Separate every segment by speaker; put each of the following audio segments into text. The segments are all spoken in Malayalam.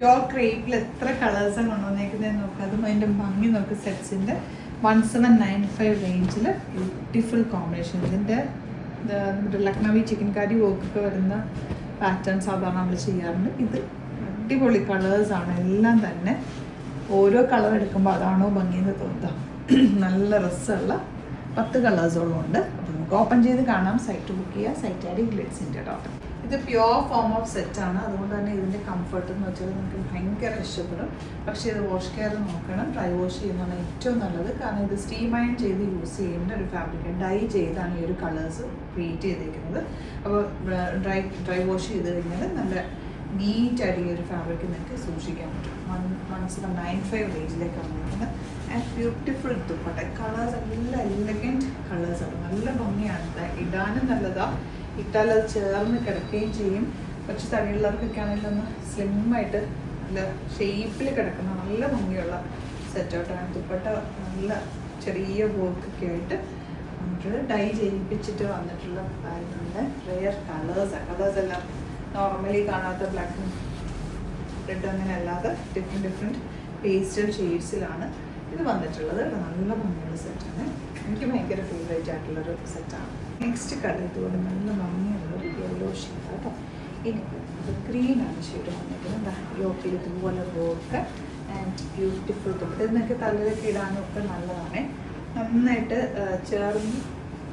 Speaker 1: പ്യോർ ക്രേപ്പിൽ എത്ര കളേഴ്സാണ് കൊണ്ടുവന്നേക്കുന്നതെന്ന് നോക്കുക. അതും അതിൻ്റെ ഭംഗി നോക്കുക. സെറ്റ്സിൻ്റെ 1795 റേഞ്ചിൽ ബ്യൂട്ടിഫുൾ കോമ്പിനേഷൻ. ഇതിൻ്റെ നമ്മുടെ ലക്നവി ചിക്കൻ കറി വർക്കൊക്കെ വരുന്ന പാറ്റേൺ സാധാരണ നമ്മൾ ചെയ്യാറുണ്ട്. ഇത് അടിപൊളി കളേഴ്സാണ് എല്ലാം തന്നെ. ഓരോ കളർ എടുക്കുമ്പോൾ അതാണോ ഭംഗിയെന്ന് തോന്നുക. നല്ല രസമുള്ള 10 കളേഴ്സോളം ഉണ്ട്. അപ്പോൾ നമുക്ക് ഓപ്പൺ ചെയ്ത് കാണാം. സൈറ്റ് ബുക്ക് ചെയ്യുക. സൈറ്റ് ഐ ഡി ഗ്ലിറ്റ്സിൻ്റെ ഡോട്ട്. ഇത് പ്യുവർ ഫോം ഓഫ് സെറ്റാണ്. അതുകൊണ്ട് തന്നെ ഇതിൻ്റെ കംഫർട്ട് എന്ന് വെച്ചാൽ നമുക്ക് ഭയങ്കര ഇഷ്ടപ്പെടും. പക്ഷേ ഇത് വാഷ് കെയർ നോക്കണം. ഡ്രൈ വാഷ് ചെയ്യുന്നതാണ് ഏറ്റവും നല്ലത്. കാരണം ഇത് സ്റ്റീം അയൺ ചെയ്ത് യൂസ് ചെയ്യേണ്ട ഒരു ഫാബ്രിക്. ഡൈ ചെയ്താണ് ഈ ഒരു കളേഴ്സ് ക്രിയേറ്റ് ചെയ്തിരിക്കുന്നത്. അപ്പോൾ ഡ്രൈ വാഷ് ചെയ്ത് കഴിഞ്ഞാൽ നല്ല നീറ്റായിട്ട് ഈ ഒരു ഫാബ്രിക് നിങ്ങൾക്ക് സൂക്ഷിക്കാൻ പറ്റും. 1795 റേഞ്ചിലേക്കാണ് വരുന്നത്. And beautiful dupatta. കളേഴ്സ് എല്ലാം എലഗൻറ്റ് കളേഴ്സാണ്. നല്ല ഭംഗിയാണ്. ഇടാനും നല്ലതാണ്. ഇട്ടാൽ അത് ചേർന്ന് കിടക്കുകയും ചെയ്യും. പക്ഷെ തടിയുള്ളവർക്കൊക്കെ ആണെങ്കിൽ ഒന്ന് സ്ലിമ്മായിട്ട് നല്ല ഷേപ്പിൽ കിടക്കുന്ന നല്ല ഭംഗിയുള്ള സെറ്റൗട്ടാണ്. ദുപ്പട്ട നല്ല ചെറിയ വർക്കൊക്കെ ആയിട്ട് നമുക്ക് ഡൈ ചെയ്യിപ്പിച്ചിട്ട് വന്നിട്ടുള്ള കാര്യങ്ങളുടെ റെയർ കളേഴ്സ് എല്ലാം നോർമലി കാണാത്ത ബ്ലാക്കും റെഡ് അങ്ങനെ അല്ലാതെ ഡിഫറെൻറ്റ് പേസ്റ്റൽ ഷെയ്ഡ്സിലാണ് ഇത് വന്നിട്ടുള്ളത്. നല്ല ഭംഗിയുള്ള സെറ്റാണ്. എനിക്ക് ഭയങ്കര ഫേവറേറ്റ് ആയിട്ടുള്ളൊരു സെറ്റാണ്. നെക്സ്റ്റ് കളർ ഇതുപോലെ നല്ല ഭംഗിയുള്ളൊരു യെല്ലോ ഷെയ്ഡ് കേട്ടോ. ഇനി ഗ്രീനാണ് ഷെയ്ഡ് വന്നിരിക്കുന്നത്. യോക്കിൽ ഇതുപോലെ വർക്ക് ആൻഡ് ബ്യൂട്ടിഫുൾ തൊട്ട് ഇതൊക്കെ തലയിലൊക്കെ ഇടാനും ഒക്കെ നല്ലതാണ്. നന്നായിട്ട് ചേർന്ന്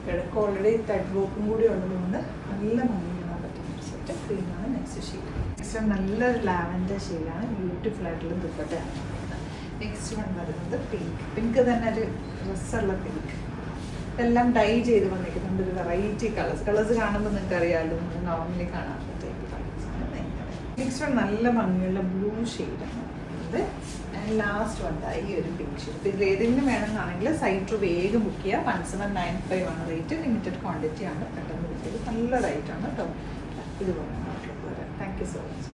Speaker 1: കിടക്കും. ഓൾറെഡി തഡ് വർക്കും കൂടി ഉള്ളതുകൊണ്ട് നല്ല ഭംഗിയാണ് പറ്റുന്ന ഒരു സെറ്റ്. ഗ്രീനാണ് നെക്സ്റ്റ് ഷെയ്ഡ്. നെക്സ്റ്റ് നല്ലൊരു ലാവൻഡർ ഷെയ്ഡാണ്. ബ്യൂട്ടിഫുൾ ആയിട്ടുള്ള ദുപ്പട്ടയാണ്. നെക്സ്റ്റ് വൺ വരുന്നത് പിങ്ക് തന്നെ ഒരു രസമുള്ള പിങ്ക്. ഇതെല്ലാം ഡൈ ചെയ്ത് വന്നിരിക്കുന്നുണ്ട്. ഒരു വെറൈറ്റി കളേഴ്സ് കാണുമ്പോൾ നിങ്ങൾക്ക് അറിയാമല്ലോ. നോർമലി കാണാറുള്ള ടൈപ്പ് കളേഴ്സാണ്. നെക്സ്റ്റ് വൺ നല്ല ഭംഗിയുള്ള ബ്ലൂ ഷെയ്ഡാണ് ഇത്. ആൻഡ് ലാസ്റ്റ് വൺ ഈ ഒരു പിങ്ക് ഷെയ്ഡ്. ഇതിൽ ഏതെങ്കിലും വേണമെന്നാണെങ്കിൽ സൈറ്റ് വേഗം ബുക്ക് ചെയ്യുക. 1795 ആണ് റേറ്റ്. ലിമിറ്റഡ് ക്വാണ്ടിറ്റി ആണ്. പെട്ടെന്ന് ബുക്ക് ചെയ്ത് നല്ല റേറ്റാണ് കേട്ടോ. ഇതുപോലെ താങ്ക് യു സോ മച്ച്.